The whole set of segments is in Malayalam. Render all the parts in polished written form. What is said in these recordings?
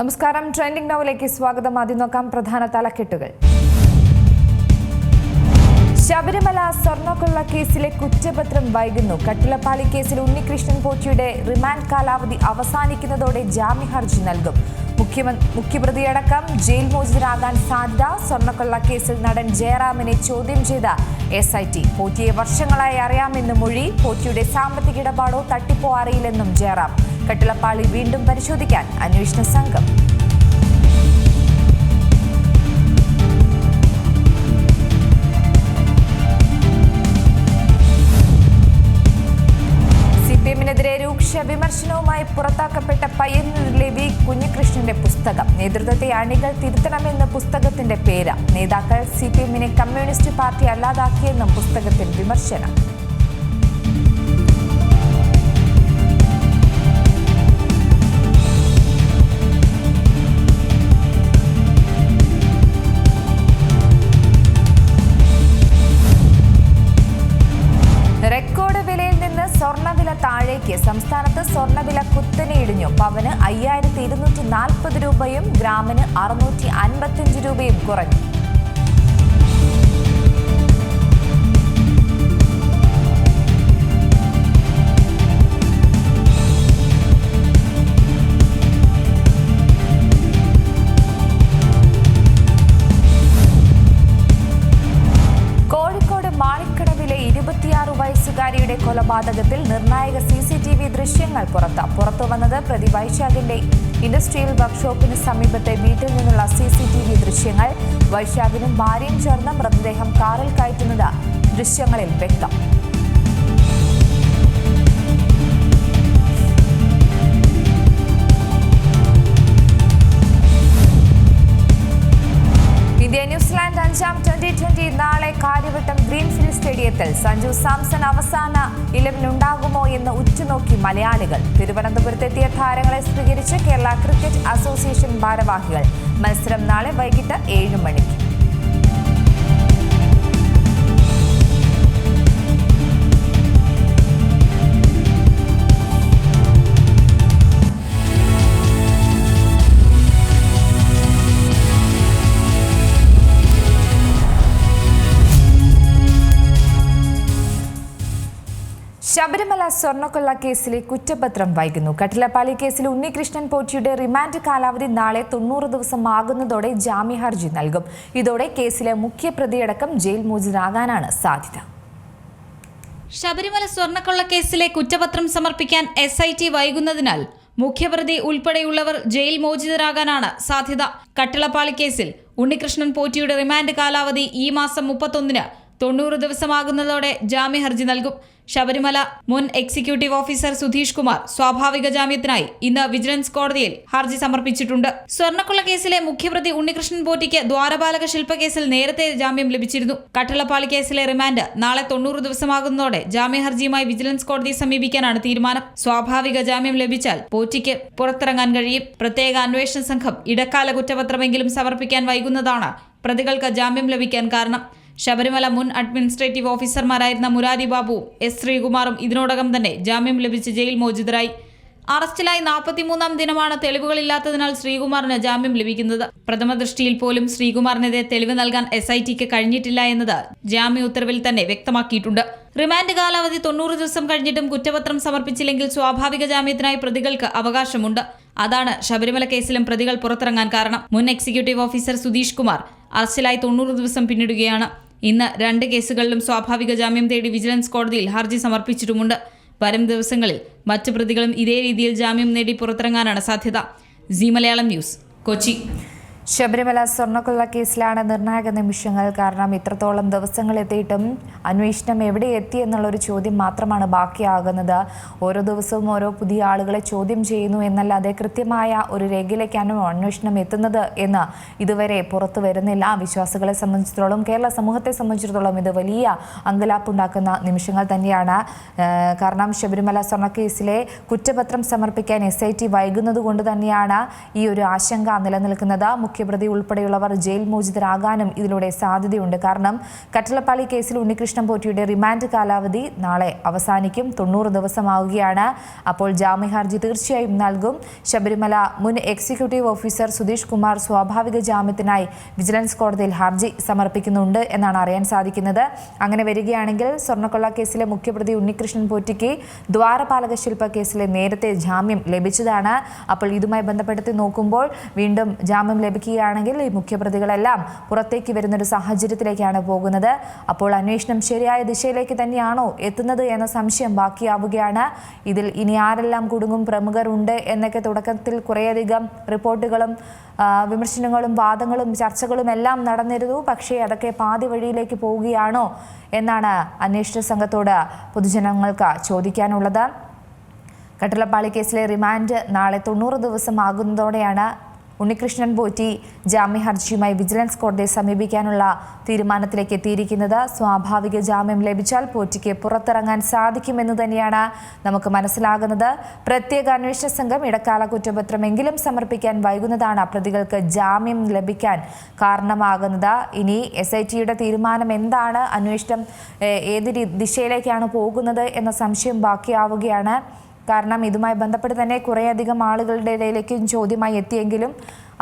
നമസ്കാരം. ട്രെൻഡിംഗ് നൗവിലേക്ക് സ്വാഗതം. ആദ്യം നോക്കാം പ്രധാന തലക്കെട്ടുകൾ. ശബരിമല സ്വർണ്ണക്കൊള്ള കേസിലെ കുറ്റപത്രം വൈകുന്നു. കട്ടിലപ്പാളി കേസിൽ ഉണ്ണികൃഷ്ണൻ പോറ്റിയുടെ റിമാൻഡ് കാലാവധി അവസാനിക്കുന്നതോടെ ജാമ്യ ഹർജി നൽകും. മുഖ്യപ്രതിയടക്കം ജയിൽ മോചിതരാകാൻ സാധ്യത. സ്വർണ്ണക്കൊള്ള കേസിൽ നടൻ ജയറാമിനെ ചോദ്യം ചെയ്ത SIT. പോറ്റിയെ വർഷങ്ങളായി അറിയാമെന്ന് മൊഴി. പോറ്റിയുടെ സാമ്പത്തിക ഇടപാടോ തട്ടിപ്പോ അറിയില്ലെന്നും ജയറാം. കട്ടിലപ്പാളി വീണ്ടും പരിശോധിക്കാൻ അന്വേഷണ സംഘം. CPM-നെതിരെ രൂക്ഷ വിമർശനവുമായി പുറത്താക്കപ്പെട്ട പയ്യന്നൂരിലെ വി കുഞ്ഞികൃഷ്ണന്റെ പുസ്തകം. നേതൃത്വത്തെ അണികൾ തിരുത്തണമെന്ന് പുസ്തകത്തിന്റെ പേര്. നേതാക്കൾ CPM-നെ കമ്മ്യൂണിസ്റ്റ് പാർട്ടി അല്ലാതാക്കിയെന്നും പുസ്തകത്തിൽ വിമർശനം. റെക്കോർഡ് വിലയിൽ നിന്ന് സ്വർണ്ണവില താഴേക്ക്. സംസ്ഥാനത്ത് സ്വർണ്ണവില കുത്തനെ ഇടിഞ്ഞു. പവന് 5240 രൂപയും ഗ്രാമിന് 655 രൂപയും കുറഞ്ഞു. വയസ്സുകാരിയുടെ കൊലപാതകത്തിൽ നിർണായക CCTV ദൃശ്യങ്ങൾ പുറത്തുവന്നത്. പ്രതി വൈശാഖിന്റെ ഇൻഡസ്ട്രിയൽ വർക്ക്ഷോപ്പിന് സമീപത്തെ വീട്ടിൽ നിന്നുള്ള CCTV ദൃശ്യങ്ങൾ. വൈശാഖിനും ഭാര്യയും ചേർന്ന് മൃതദേഹം കാറിൽ കയറ്റുന്നത് ദൃശ്യങ്ങളിൽ വ്യക്തം. ന്യൂസിലാൻഡ് 5ാം T20 നാളെ കാര്യവട്ടം ഗ്രീൻഫീൽഡ് സ്റ്റേഡിയത്തിൽ. സഞ്ജു സാംസൺ അവസാന 11 ഉണ്ടാകുമോ എന്ന് ഉറ്റുനോക്കി മലയാളികൾ. തിരുവനന്തപുരത്തെത്തിയ താരങ്ങളെ സ്വീകരിച്ച് കേരള ക്രിക്കറ്റ് അസോസിയേഷൻ ഭാരവാഹികൾ. മത്സരം നാളെ വൈകിട്ട് 7 മണിക്ക്. ശബരിമല സ്വർണ്ണക്കൊള്ള കേസിലെ കുറ്റപത്രം വൈകുന്നു. കട്ടിലപ്പാളി കേസിൽ ഉണ്ണികൃഷ്ണൻ പോറ്റിയുടെ റിമാൻഡ് കാലാവധി നാളെ 90 ദിവസം ആകുന്നതോടെ ജാമ്യ ഹർജി നൽകും. ഇതോടെ കേസിലെ മുഖ്യപ്രതിയടക്കം ജയിൽ മോചിതരാകാനാണ് സാധ്യത. ശബരിമല സ്വർണ്ണക്കൊള്ള കേസിലെ കുറ്റപത്രം സമർപ്പിക്കാൻ SIT വൈകുന്നതിനാൽ മുഖ്യപ്രതി ഉൾപ്പെടെയുള്ളവർ ജയിൽ മോചിതരാകാനാണ് സാധ്യത. കട്ടിലപ്പാളി കേസിൽ ഉണ്ണികൃഷ്ണൻ പോറ്റിയുടെ റിമാൻഡ് കാലാവധി ഈ മാസം 31-ന് 90 ദിവസമാകുന്നതോടെ ജാമ്യ ഹർജി നൽകും. ശബരിമല മുൻ എക്സിക്യൂട്ടീവ് ഓഫീസർ സുധീഷ് കുമാർ സ്വാഭാവിക ജാമ്യത്തിനായി ഇന്ന് വിജിലൻസ് കോടതിയിൽ ഹർജി സമർപ്പിച്ചിട്ടുണ്ട്. സ്വർണ്ണക്കൊള്ള കേസിലെ മുഖ്യപ്രതി ഉണ്ണികൃഷ്ണൻ പോറ്റിക്ക് ദ്വാരപാലക ശില്പകേസിൽ നേരത്തെ ജാമ്യം ലഭിച്ചിരുന്നു. കട്ടിലപ്പാളി കേസിലെ റിമാൻഡ് നാളെ 90 ദിവസമാകുന്നതോടെ ജാമ്യ ഹർജിയുമായി വിജിലൻസ് കോടതിയെ സമീപിക്കാനാണ് തീരുമാനം. സ്വാഭാവിക ജാമ്യം ലഭിച്ചാൽ പോറ്റിക്ക് പുറത്തിറങ്ങാൻ കഴിയും. പ്രത്യേക അന്വേഷണ സംഘം ഇടക്കാല കുറ്റപത്രമെങ്കിലും സമർപ്പിക്കാൻ വൈകുന്നതാണ് പ്രതികൾക്ക് ജാമ്യം ലഭിക്കാൻ കാരണം. ശബരിമല മുൻ അഡ്മിനിസ്ട്രേറ്റീവ് ഓഫീസർമാരായിരുന്ന മുരാരി ബാബുവും S ശ്രീകുമാറും ഇതിനോടകം തന്നെ ജാമ്യം ലഭിച്ച് ജയിൽ മോചിതരായി. അറസ്റ്റിലായി 43-ാം ദിനമാണ് തെളിവുകളില്ലാത്തതിനാൽ ശ്രീകുമാറിന് ജാമ്യം ലഭിക്കുന്നത്. പ്രഥമ ദൃഷ്ടിയിൽ പോലും ശ്രീകുമാറിനെതിരെ തെളിവ് നൽകാൻ SITക്ക് കഴിഞ്ഞിട്ടില്ല എന്നത് ജാമ്യ ഉത്തരവിൽ തന്നെ വ്യക്തമാക്കിയിട്ടുണ്ട്. റിമാൻഡ് കാലാവധി 90 ദിവസം കഴിഞ്ഞിട്ടും കുറ്റപത്രം സമർപ്പിച്ചില്ലെങ്കിൽ സ്വാഭാവിക ജാമ്യത്തിനായി പ്രതികൾക്ക് അവകാശമുണ്ട്. അതാണ് ശബരിമല കേസിലും പ്രതികൾ പുറത്തിറങ്ങാൻ കാരണം. മുൻ എക്സിക്യൂട്ടീവ് ഓഫീസർ സുധീഷ് കുമാർ അറസ്റ്റിലായി 90 ദിവസം പിന്നിടുകയാണ്. ഇന്ന് 2 കേസുകളിലും സ്വാഭാവിക ജാമ്യം തേടി വിജിലൻസ് കോടതിയിൽ ഹർജി സമർപ്പിച്ചിട്ടുമുണ്ട്. വരും ദിവസങ്ങളിൽ മറ്റു പ്രതികളും ഇതേ രീതിയിൽ ജാമ്യം നേടി പുറത്തിറങ്ങാനാണ് സാധ്യത. C Malayalam news, Kochi. ശബരിമല സ്വർണ്ണക്കൊള്ള കേസിലാണ് നിർണായക നിമിഷങ്ങൾ. കാരണം ഇത്രത്തോളം ദിവസങ്ങൾ എത്തിയിട്ടും അന്വേഷണം എവിടെ എത്തി എന്നുള്ളൊരു ചോദ്യം മാത്രമാണ് ബാക്കിയാകുന്നത്. ഓരോ ദിവസവും ഓരോ പുതിയ ആളുകളെ ചോദ്യം ചെയ്യുന്നു എന്നല്ലാതെ കൃത്യമായ ഒരു രേഖയിലേക്കാണ് അന്വേഷണം എത്തുന്നത് എന്ന് ഇതുവരെ പുറത്തു വരുന്നില്ല. വിശ്വാസികളെ സംബന്ധിച്ചിടത്തോളം, കേരള സമൂഹത്തെ സംബന്ധിച്ചിടത്തോളം ഇത് വലിയ അങ്കലാപ്പുണ്ടാക്കുന്ന നിമിഷങ്ങൾ തന്നെയാണ്. കാരണം ശബരിമല സ്വർണ്ണക്കേസിലെ കുറ്റപത്രം സമർപ്പിക്കാൻ SIT വൈകുന്നത് കൊണ്ട് തന്നെയാണ് ഈ ഒരു ആശങ്ക നിലനിൽക്കുന്നത്. മുഖ്യപ്രതി ഉൾപ്പെടെയുള്ളവർ ജയിൽ മോചിതരാകാനും ഇതിലൂടെ സാധ്യതയുണ്ട്. കാരണം കട്ടളപ്പാളി കേസിൽ ഉണ്ണികൃഷ്ണൻ പോറ്റിയുടെ റിമാൻഡ് കാലാവധി നാളെ അവസാനിക്കും. 90 ദിവസമാവുകയാണ്. അപ്പോൾ ജാമ്യ ഹർജി തീർച്ചയായും നൽകും. ശബരിമല മുൻ എക്സിക്യൂട്ടീവ് ഓഫീസർ സുധീഷ് കുമാർ സ്വാഭാവിക ജാമ്യത്തിനായി വിജിലൻസ് കോടതിയിൽ ഹർജി സമർപ്പിക്കുന്നുണ്ട് എന്നാണ് അറിയാൻ സാധിക്കുന്നത്. അങ്ങനെ വരികയാണെങ്കിൽ സ്വർണ്ണക്കൊള്ള കേസിലെ മുഖ്യപ്രതി ഉണ്ണികൃഷ്ണൻ പോറ്റിക്ക് ദ്വാരപാലക ശില്പ കേസിലെ നേരത്തെ ജാമ്യം ലഭിച്ചതാണ്. അപ്പോൾ ഇതുമായി ബന്ധപ്പെടുത്തി നോക്കുമ്പോൾ വീണ്ടും ജാമ്യം ലഭിക്കുകയാണെങ്കിൽ ഈ മുഖ്യപ്രതികളെല്ലാം പുറത്തേക്ക് വരുന്നൊരു സാഹചര്യത്തിലേക്കാണ് പോകുന്നത്. അപ്പോൾ അന്വേഷണം ശരിയായ ദിശയിലേക്ക് തന്നെയാണോ എത്തുന്നത് എന്ന സംശയം ബാക്കിയാവുകയാണ്. ഇതിൽ ഇനി ആരെല്ലാം കുടുങ്ങും, പ്രമുഖരുണ്ട് എന്നൊക്കെ തുടക്കത്തിൽ കുറേയധികം റിപ്പോർട്ടുകളും വിമർശനങ്ങളും വാദങ്ങളും ചർച്ചകളും എല്ലാം നടന്നിരുന്നു. പക്ഷേ അതൊക്കെ പാതി വഴിയിലേക്ക് പോവുകയാണോ എന്നാണ് അന്വേഷണ സംഘത്തോട് പൊതുജനങ്ങൾക്ക് ചോദിക്കാനുള്ളത്. കട്ടളപ്പാളി കേസിലെ റിമാൻഡ് നാളെ 90 ദിവസം ആകുന്നതോടെയാണ് ഉണ്ണികൃഷ്ണൻ പോറ്റി ജാമ്യ ഹർജിയുമായി വിജിലൻസ് കോടതിയെ സമീപിക്കാനുള്ള തീരുമാനത്തിലേക്ക് എത്തിയിരിക്കുന്നത്. സ്വാഭാവിക ജാമ്യം ലഭിച്ചാൽ പോറ്റിക്ക് പുറത്തിറങ്ങാൻ സാധിക്കുമെന്ന് തന്നെയാണ് നമുക്ക് മനസ്സിലാകുന്നത്. പ്രത്യേക അന്വേഷണ സംഘം ഇടക്കാല കുറ്റപത്രമെങ്കിലും സമർപ്പിക്കാൻ വൈകുന്നതാണ് പ്രതികൾക്ക് ജാമ്യം ലഭിക്കാൻ കാരണമാകുന്നത്. ഇനി SITയുടെ തീരുമാനം എന്താണ്, അന്വേഷണം ഏത് ദിശയിലേക്കാണ് പോകുന്നത് എന്ന സംശയം ബാക്കിയാവുകയാണ്. കാരണം ഇതുമായി ബന്ധപ്പെട്ട് തന്നെ കുറേയധികം ആളുകളുടെ ഇടയിലേക്കും ചോദ്യമായി എത്തിയെങ്കിലും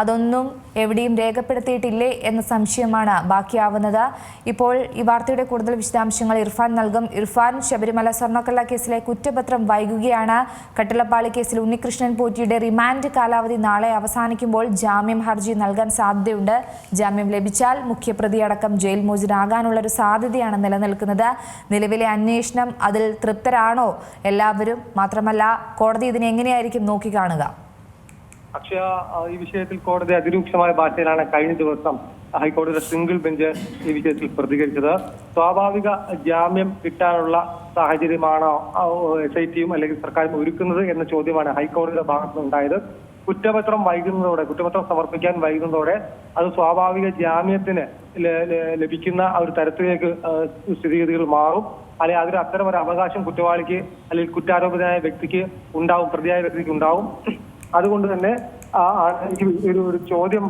അതൊന്നും എവിടെയും രേഖപ്പെടുത്തിയിട്ടില്ലേ എന്ന സംശയമാണ് ബാക്കിയാവുന്നത്. ഇപ്പോൾ ഈ വാർത്തയുടെ കൂടുതൽ വിശദാംശങ്ങൾ ഇർഫാൻ നൽകും. ഇർഫാൻ, ശബരിമല സ്വർണ്ണക്കൊള്ള കേസിലെ കുറ്റപത്രം വൈകുകയാണ്. കട്ടളപ്പാളി കേസിൽ ഉണ്ണികൃഷ്ണൻ പോറ്റിയുടെ റിമാൻഡ് കാലാവധി നാളെ അവസാനിക്കുമ്പോൾ ജാമ്യം ഹർജി നൽകാൻ സാധ്യതയുണ്ട്. ജാമ്യം ലഭിച്ചാൽ മുഖ്യപ്രതി അടക്കം ജയിൽ മോചിതരാകാനുള്ളൊരു സാധ്യതയാണ് നിലനിൽക്കുന്നത്. നിലവിലെ അന്വേഷണം അതിൽ തൃപ്തരാണോ എല്ലാവരും? മാത്രമല്ല കോടതി ഇതിനെ എങ്ങനെയായിരിക്കും നോക്കിക്കാണുക? അക്ഷയ, ഈ വിഷയത്തിൽ കോടതി അതിരൂക്ഷമായ ഭാഷയിലാണ് കഴിഞ്ഞ ദിവസം ഹൈക്കോടതിയുടെ സിംഗിൾ ബെഞ്ച് ഈ വിഷയത്തിൽ പ്രതികരിച്ചത്. സ്വാഭാവിക ജാമ്യം കിട്ടാനുള്ള സാഹചര്യമാണോ SITയും അല്ലെങ്കിൽ സർക്കാരും ഒരുക്കുന്നത് എന്ന ചോദ്യമാണ് ഹൈക്കോടതിയുടെ ഭാഗത്തുനിന്നുണ്ടായത്. കുറ്റപത്രം സമർപ്പിക്കാൻ വൈകുന്നതോടെ അത് സ്വാഭാവിക ജാമ്യത്തിന് ലഭിക്കുന്ന ഒരു തരത്തിലേക്ക് സ്ഥിതിഗതികൾ മാറും. അല്ലെങ്കിൽ അതിന് അത്തരം ഒരു അവകാശം കുറ്റവാളിക്ക് അല്ലെങ്കിൽ കുറ്റാരോപിതനായ വ്യക്തിക്ക് ഉണ്ടാവും, പ്രതിയായ വ്യക്തിക്ക് ഉണ്ടാവും. അതുകൊണ്ട് തന്നെ ഒരു ചോദ്യം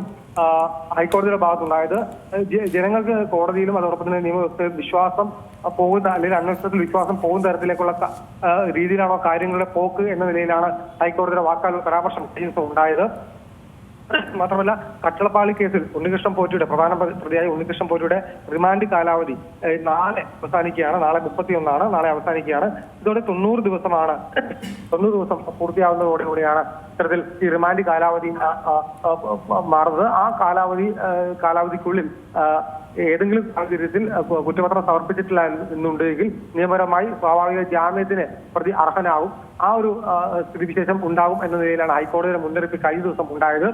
ഹൈക്കോടതിയുടെ ഭാഗത്തുണ്ടായത് ജനങ്ങൾക്ക് കോടതിയിലും അതോടൊപ്പം തന്നെ നിയമവ്യവസ്ഥയിൽ വിശ്വാസം പോകുന്ന അല്ലെങ്കിൽ അന്വേഷണത്തിൽ വിശ്വാസം പോകുന്ന തരത്തിലേക്കുള്ള രീതിയിലാണോ കാര്യങ്ങളുടെ പോക്ക് എന്ന നിലയിലാണ് ഹൈക്കോടതിയുടെ വാക്കാലുള്ള പരാമർശം ഉണ്ടായത്. മാത്രമല്ല കട്ടളപ്പാളി കേസിൽ ഉണ്ണികൃഷ്ണൻ പോറ്റിയുടെ പ്രധാന പ്രതിയായ ഉണ്ണികൃഷ്ണൻ പോറ്റിയുടെ റിമാൻഡ് കാലാവധി നാളെ അവസാനിക്കുകയാണ്. നാളെ 31 നാളെ അവസാനിക്കുകയാണ്. ഇതോടെ 90 ദിവസമാണ്. 90 ദിവസം പൂർത്തിയാവുന്നതോടുകൂടിയാണ് ഇത്തരത്തിൽ ഈ റിമാൻഡ് കാലാവധി മാറുന്നത്. ആ കാലാവധിക്കുള്ളിൽ ഏതെങ്കിലും സാഹചര്യത്തിൽ കുറ്റപത്രം സമർപ്പിച്ചിട്ടില്ല എന്നുണ്ടെങ്കിൽ നിയമപരമായി സ്വാഭാവിക ജാമ്യത്തിന് പ്രതി അർഹനാവും. ആ ഒരു സ്ഥിതിവിശേഷം ഉണ്ടാവും എന്ന നിലയിലാണ് ഹൈക്കോടതിയുടെ മുന്നറിയിപ്പ് കഴിഞ്ഞ ദിവസം ഉണ്ടായത്.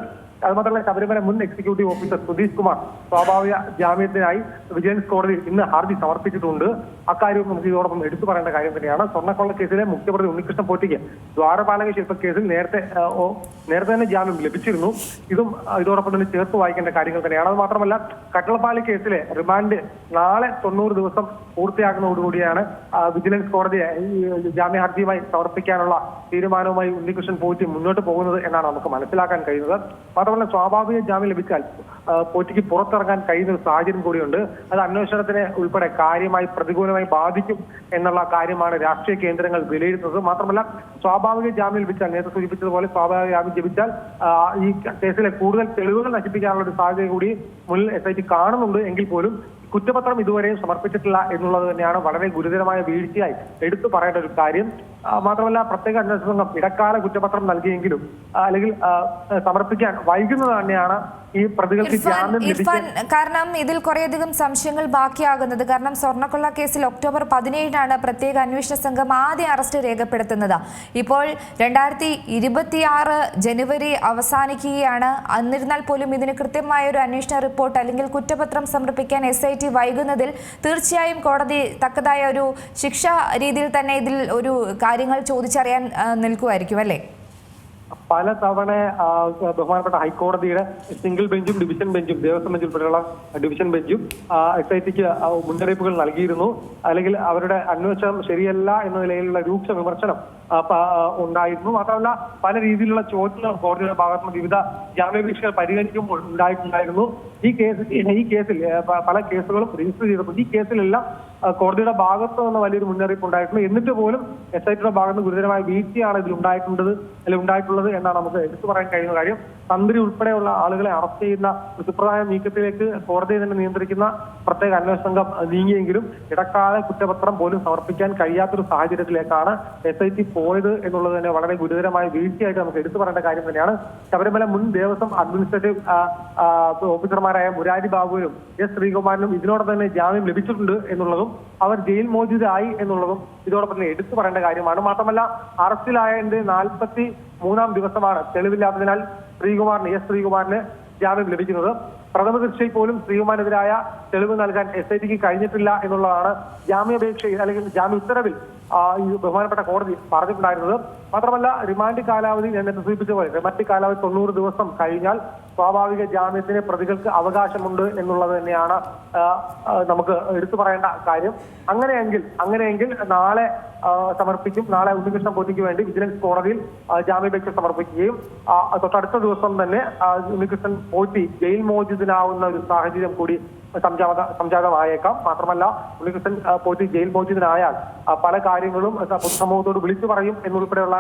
അതുമാത്രമല്ല ശബരിമല മുൻ എക്സിക്യൂട്ടീവ് ഓഫീസർ സുധീഷ് കുമാർ സ്വാഭാവിക ജാമ്യത്തിനായി വിജിലൻസ് കോടതിയിൽ ഇന്ന് ഹർജി സമർപ്പിച്ചിട്ടുണ്ട്. അക്കാര്യവും നമുക്ക് ഇതോടൊപ്പം എടുത്തു പറയേണ്ട കാര്യം തന്നെയാണ്. സ്വർണ്ണക്കൊള്ള കേസിലെ മുഖ്യപ്രതി ഉണ്ണികൃഷ്ണൻ പോറ്റിക്ക് ദ്വാരപാലക ശില്പ കേസിൽ നേരത്തെ തന്നെ ജാമ്യം ലഭിച്ചിരുന്നു. ഇതും ഇതോടൊപ്പം തന്നെ ചേർത്ത് വായിക്കേണ്ട കാര്യങ്ങൾ തന്നെയാണ്. അത് മാത്രമല്ല കട്ടളപ്പാളി കേസിലെ റിമാൻഡ് നാളെ 90 ദിവസം പൂർത്തിയാകുന്നതോടുകൂടിയാണ് വിജിലൻസ് കോടതിയെ ജാമ്യ ഹർജിയുമായി സമർപ്പിക്കാനുള്ള തീരുമാനവുമായി ഉണ്ണികൃഷ്ണൻ പോറ്റി മുന്നോട്ട് പോകുന്നത് എന്നാണ് നമുക്ക് മനസ്സിലാക്കാൻ കഴിയുന്നത്. മാത്രമല്ല സ്വാഭാവിക ജാമ്യം ലഭിച്ചാൽ പോറ്റിക്ക് പുറത്തിറങ്ങാൻ കഴിയുന്ന ഒരു സാഹചര്യം കൂടിയുണ്ട്. അത് അന്വേഷണത്തിനെ ഉൾപ്പെടെ കാര്യമായി പ്രതികൂലമായി ബാധിക്കും എന്നുള്ള കാര്യമാണ് രാഷ്ട്രീയ കേന്ദ്രങ്ങൾ വിലയിരുത്തുന്നത്. മാത്രമല്ല സ്വാഭാവിക ജാമ്യം ലഭിച്ചാൽ നേരത്തെ സൂചിപ്പിച്ചതുപോലെ സ്വാഭാവിക ജാമ്യം ലഭിച്ചാൽ ഈ കേസിലെ കൂടുതൽ തെളിവുകൾ നശിപ്പിക്കാനുള്ള ഒരു സാധ്യത കൂടി മുന്നിൽ SIT കാണുന്നുണ്ട്. എങ്കിൽ പോലും കുറ്റപത്രം ഇതുവരെയും സമർപ്പിച്ചിട്ടില്ല എന്നുള്ളത് തന്നെയാണ് വളരെ ഗുരുതരമായ വീഴ്ചയായി എടുത്തു പറയേണ്ട ഒരു കാര്യം. മാത്രമല്ല പ്രത്യേക അന്വേഷണ സംഘം ഇടക്കാല കുറ്റപത്രം നൽകിയെങ്കിലും അല്ലെങ്കിൽ സമർപ്പിക്കാൻ വൈകുന്നത് തന്നെയാണ് ഈ പ്രതികൾക്ക് ജാമ്യം ലഭിക്കാൻ കാരണം ഇതിൽ കുറേയധികം സംശയങ്ങൾ ബാക്കിയാകുന്നത്. കാരണം സ്വർണ്ണക്കൊള്ള കേസിൽ ഒക്ടോബർ 17 പ്രത്യേക അന്വേഷണ സംഘം ആദ്യ അറസ്റ്റ് രേഖപ്പെടുത്തുന്നത്. ഇപ്പോൾ 2026 ജനുവരി അവസാനിക്കുകയാണ്. എന്നിരുന്നാൽ പോലും ഇതിന് കൃത്യമായ ഒരു അന്വേഷണ റിപ്പോർട്ട് അല്ലെങ്കിൽ കുറ്റപത്രം സമർപ്പിക്കാൻ SIT വൈകുന്നതിൽ തീർച്ചയായും കോടതി തക്കതായ ഒരു ശിക്ഷാ രീതിയിൽ തന്നെ ഇതിൽ ഒരു കാര്യങ്ങൾ ചോദിച്ചറിയാൻ നിൽക്കുമായിരിക്കും അല്ലേ? പല തവണ ബഹുമാനപ്പെട്ട ഹൈക്കോടതിയുടെ സിംഗിൾ ബെഞ്ചും ഡിവിഷൻ ബെഞ്ചും ദേവസ്വം ബെഞ്ച് ഉൾപ്പെടെയുള്ള ഡിവിഷൻ ബെഞ്ചും SITക്ക് മുന്നറിയിപ്പുകൾ നൽകിയിരുന്നു. അല്ലെങ്കിൽ അവരുടെ അന്വേഷണം ശരിയല്ല എന്ന നിലയിലുള്ള രൂക്ഷ വിമർശനം ഉണ്ടായിരുന്നു. മാത്രമല്ല പല രീതിയിലുള്ള ചോദ്യങ്ങൾ കോടതിയുടെ ഭാഗത്തുനിന്ന് വിവിധ ജാമ്യാപേക്ഷകൾ പരിഗണിക്കുമ്പോൾ ഉണ്ടായിട്ടുണ്ടായിരുന്നു. ഈ കേസിൽ പല കേസുകളും രജിസ്റ്റർ ചെയ്തിട്ടുണ്ട്. ഈ കേസിലെല്ലാം കോടതിയുടെ ഭാഗത്ത് നിന്ന് വലിയൊരു മുന്നറിയിപ്പ് ഉണ്ടായിട്ടുണ്ട്. എന്നിട്ട് പോലും SITയുടെ ഭാഗത്ത് ഗുരുതരമായ വീഴ്ചയാണ് ഇതിൽ ഉണ്ടായിട്ടുള്ളത് എന്നാണ് നമുക്ക് എടുത്തു പറയാൻ കഴിയുന്ന കാര്യം. തന്ത്രി ഉൾപ്പെടെയുള്ള ആളുകളെ അറസ്റ്റ് ചെയ്യുന്ന സുപ്രധാന നീക്കത്തിലേക്ക് കോടതിയെ തന്നെ നിയന്ത്രിക്കുന്ന പ്രത്യേക അന്വേഷണ സംഘം നീങ്ങിയെങ്കിലും ഇടക്കാല കുറ്റപത്രം പോലും സമർപ്പിക്കാൻ കഴിയാത്തൊരു സാഹചര്യത്തിലേക്കാണ് SIT പോയത് എന്നുള്ളത് തന്നെ വളരെ ഗുരുതരമായ വീഴ്ചയായിട്ട് നമുക്ക് എടുത്തു പറയേണ്ട കാര്യം തന്നെയാണ്. ശബരിമല മുൻ ദേവസ്വം അഡ്മിനിസ്ട്രേറ്റീവ് ഓഫീസർമാരായ മുരാരി ബാബുവിനും S ശ്രീകുമാരനും ഇതിനോടൊപ്പം തന്നെ ജാമ്യം ലഭിച്ചിട്ടുണ്ട് എന്നുള്ളതും അവർ ജയിൽ മോചിതരായി എന്നുള്ളതും ഇതോടൊപ്പം തന്നെ എടുത്തു പറയേണ്ട കാര്യമാണ്. മാത്രമല്ല അറസ്റ്റിലായതിന്റെ 43-ാം ദിവസമാണ് തെളിവില്ലാത്തതിനാൽ S ശ്രീകുമാറിന് ജാമ്യം ലഭിക്കുന്നത്. പ്രഥമ ദൃഷ്ടിയിൽ പോലും ശ്രീകുമാറിനെതിരായ തെളിവ് നൽകാൻ SITക്ക് കഴിഞ്ഞിട്ടില്ല എന്നുള്ളതാണ് ജാമ്യാപേക്ഷയിൽ അല്ലെങ്കിൽ ജാമ്യ ഉത്തരവിൽ ഈ ബഹുമാനപ്പെട്ട കോടതി പറഞ്ഞിട്ടുണ്ടായിരുന്നത്. മാത്രമല്ല റിമാൻഡ് കാലാവധി ഞാൻ നേരത്തെ സൂചിപ്പിച്ച പോലെ റിമാൻഡ് കാലാവധി 90 ദിവസം കഴിഞ്ഞാൽ സ്വാഭാവിക ജാമ്യത്തിന് പ്രതികൾക്ക് അവകാശമുണ്ട് എന്നുള്ളത് തന്നെയാണ് നമുക്ക് എടുത്തു പറയേണ്ട കാര്യം. അങ്ങനെയെങ്കിൽ നാളെ സമർപ്പിക്കും. നാളെ ഉണ്ണികൃഷ്ണൻ പോറ്റിക്ക് വേണ്ടി വിജിലൻസ് കോടതിയിൽ ജാമ്യാപേക്ഷ സമർപ്പിക്കുകയും തൊട്ടടുത്ത ദിവസം തന്നെ ഉണ്ണികൃഷ്ണൻ പോറ്റി ജയിൽ മോചിതനാവുന്ന ഒരു സാഹചര്യം കൂടി സംജാതമായേക്കാം. മാത്രമല്ല ഉണ്ണികൃഷ്ണൻ പോറ്റി ജയിൽ മോചിതനായാൽ പല കാര്യങ്ങളും പൊതുസമൂഹത്തോട് വിളിച്ചു പറയും എന്നുൾപ്പെടെയുള്ള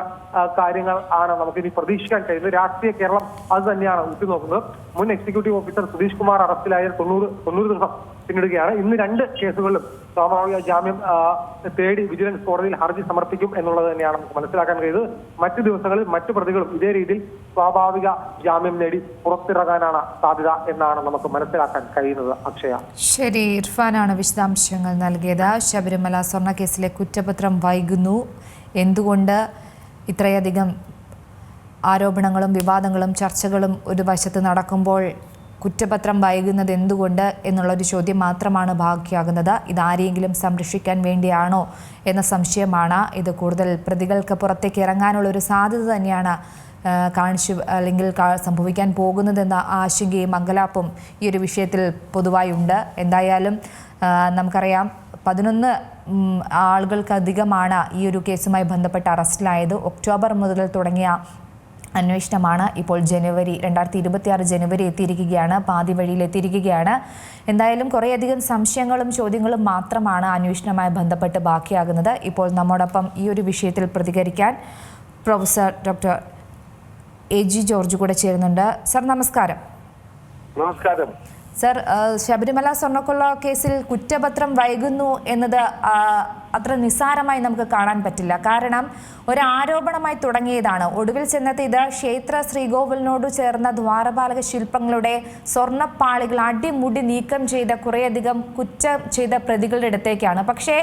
കാര്യങ്ങൾ ആണ് നമുക്കിനി പ്രതീക്ഷിക്കാൻ കഴിയുന്നത്. രാഷ്ട്രീയ കേരളം അത് തന്നെയാണ് ഉറ്റുനോക്കുന്നത്. മുൻ എക്സിക്യൂട്ടീവ് ഓഫീസർ സുധീഷ് കുമാർ അറസ്റ്റിലായ 90 ദിവസം പിന്നിടുകയാണ്. ഇന്ന് 2 കേസുകളിലും സ്വാഭാവിക ജാമ്യം തേടി വിജിലൻസ് കോടതിയിൽ ഹർജി സമർപ്പിക്കും എന്നുള്ളത് തന്നെയാണ് നമുക്ക് മനസ്സിലാക്കാൻ കഴിയുന്നത്. മറ്റു ദിവസങ്ങളിൽ മറ്റു പ്രതികളും ഇതേ രീതിയിൽ സ്വാഭാവിക ജാമ്യം നേടി പുറത്തിറങ്ങാനാണ് സാധ്യത എന്നാണ് നമുക്ക് മനസ്സിലാക്കാൻ കഴിയുന്നത്. അക്ഷയ. ശരി, ഇർഫാനാണ് വിശദാംശങ്ങൾ നൽകിയത്. ശബരിമല സ്വർണ്ണക്കേസിലെ കുറ്റപത്രം വൈകുന്നു. എന്തുകൊണ്ട് ഇത്രയധികം ആരോപണങ്ങളും വിവാദങ്ങളും ചർച്ചകളും ഒരു വശത്ത് നടക്കുമ്പോൾ കുറ്റപത്രം വൈകുന്നത് എന്തുകൊണ്ട് എന്നുള്ളൊരു ചോദ്യം മാത്രമാണ് ബാക്കിയാകുന്നത്. ഇതാരെയെങ്കിലും സംരക്ഷിക്കാൻ വേണ്ടിയാണോ എന്ന സംശയമാണ്. ഇത് കൂടുതൽ പ്രതികൾക്ക് പുറത്തേക്ക് ഇറങ്ങാനുള്ളൊരു സാധ്യത തന്നെയാണ് അല്ലെങ്കിൽ സംഭവിക്കാൻ പോകുന്നതെന്ന ആശങ്കയും അങ്കലാപ്പും ഈ ഒരു വിഷയത്തിൽ പൊതുവായി ഉണ്ട്. എന്തായാലും നമുക്കറിയാം 11 ആളുകൾക്കധികമാണ് ഈ ഒരു കേസുമായി ബന്ധപ്പെട്ട് അറസ്റ്റിലായത്. ഒക്ടോബർ മുതൽ തുടങ്ങിയ അന്വേഷണമാണ് ഇപ്പോൾ 2026 ജനുവരി എത്തിയിരിക്കുകയാണ്, പാതി വഴിയിൽ എത്തിയിരിക്കുകയാണ്. എന്തായാലും കുറേയധികം സംശയങ്ങളും ചോദ്യങ്ങളും മാത്രമാണ് അന്വേഷണവുമായി ബന്ധപ്പെട്ട് ബാക്കിയാകുന്നത്. ഇപ്പോൾ നമ്മോടൊപ്പം ഈ ഒരു വിഷയത്തിൽ പ്രതികരിക്കാൻ പ്രൊഫസർ ഡോക്ടർ AG ജോർജ് കൂടെ ചേരുന്നുണ്ട്. സർ നമസ്കാരം. നമസ്കാരം സർ, ശബരിമല സ്വർണ്ണക്കൊള്ള കേസിൽ കുറ്റപത്രം വൈകുന്നു എന്നത് അത്ര നിസ്സാരമായി നമുക്ക് കാണാൻ പറ്റില്ല. കാരണം ഒരു ആരോപണമായി തുടങ്ങിയതാണ്. ഒടുവിൽ ചെന്നെത്തി ഇത് ക്ഷേത്ര ശ്രീകോവിലിനോട് ചേർന്ന ദ്വാരപാലക ശില്പങ്ങളുടെ സ്വർണ്ണപ്പാളികൾ അടിമുടി നീക്കം ചെയ്ത കുറേയധികം കുറ്റം ചെയ്ത പ്രതികളുടെ അടുത്തേക്കാണ്. പക്ഷേ